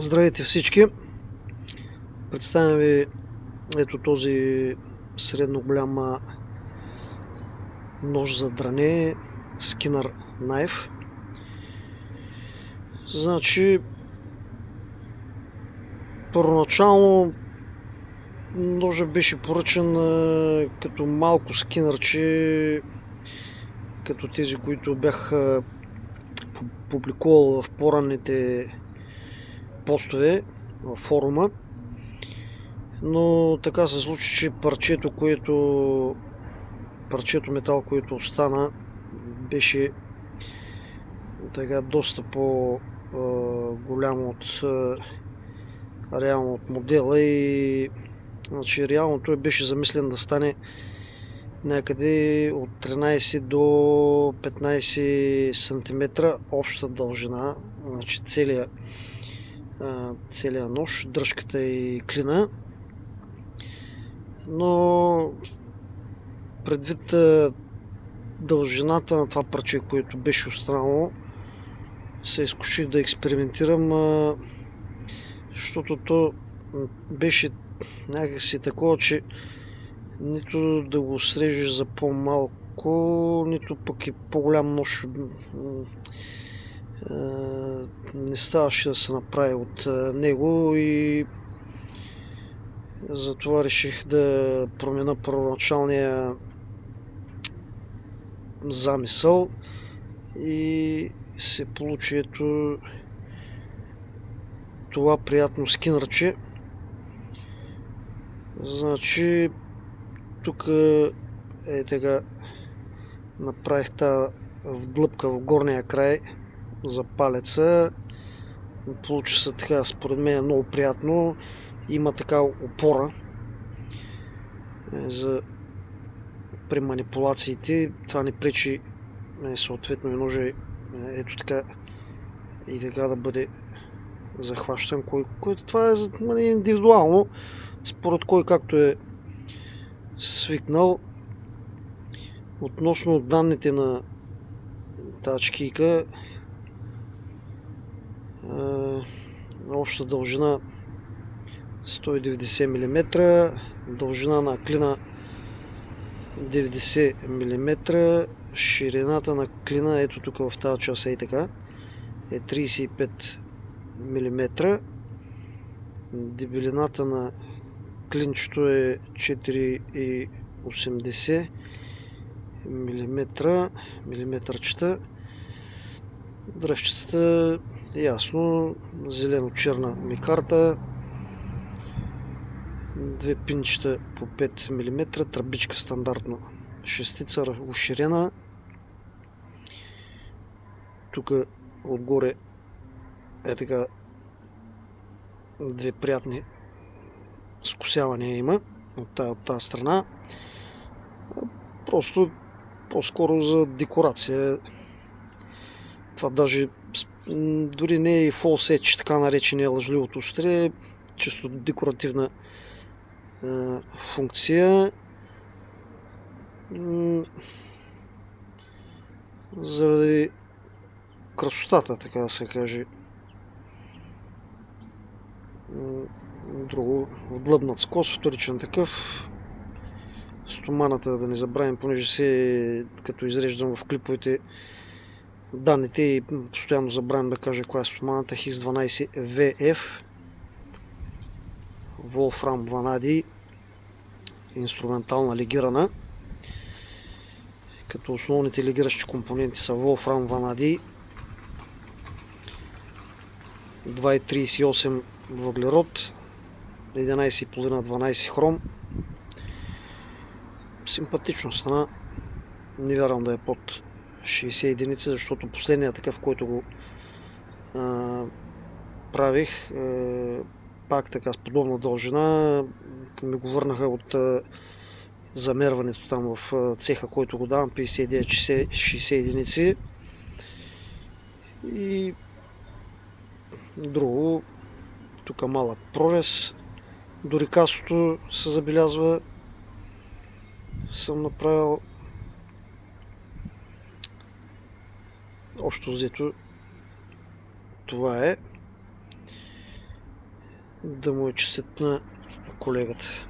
Здравейте всички! Представям ви ето този средно голям нож за дране, Skinner Knife. Значи, първоначално ножа беше поръчан като малко скинърче, като тези, които бях публикувал в по-ранните постове в форума. Но така се случи, че парчето метал, което остана, беше така доста по-голямо реално от модела и значи, реално той беше замислен да стане някъде от 13 до 15 см обща дължина, значи целият нож, дръжката и клина. Но предвид дължината на това парче, което беше останало, се изкуших да експериментирам, защото то беше някакси такова, че нито да го срежеш за по-малко, нито пък и по-голям нож не ставаше да се направи от него и затова реших да променя първоначалния замисъл и се получи ето това приятно скинърче. Значи тук е така направих тази вдлъбка в горния край за палеца. Получи се така, според мен много приятно. Има така опора при манипулациите. Това не пречи съответно и ножа ето така и така да бъде захващан. Това е индивидуално, според кой както е свикнал. Относно данните на тази чекийка, обща дължина 190 мм, дължина на клина 90 мм, ширината на клина, ето тук в тази част е така, е 35 мм, дебелината на клинчето е 4,80 мм, дръжчицата ясно зелено-черна микарта, две пинчета по 5 мм, тръбичка стандартно шестица уширена. Тук отгоре е така две приятни скосявания има от тази страна. Просто по-скоро за декорация. Това даже дори не е и false edge, така наречения лъжливото острие, чисто декоративна функция. Заради красотата, така да се каже. Друго, вдлъбнат скос, вторичен такъв. Стоманата, да не забравим, понеже като изреждам в клиповете данните и постоянно забравям да кажа коя е стоманата, X12 VF Wolfram Vanadi, инструментална легирана, като основните легиращи компоненти са Wolfram Vanadi, 2,38 въглерод, 11,5-12 хром. Симпатично стана, не вярвам да е под 60 единици, защото последният такъв, който го правих, пак така с подобна дължина, ми го върнаха от замерването там в цеха, който го давам, 59-60 единици. И друго, тук малък прорез, дори касото се забелязва, съм направил. Общо взето това е. Да му е честит на колегата.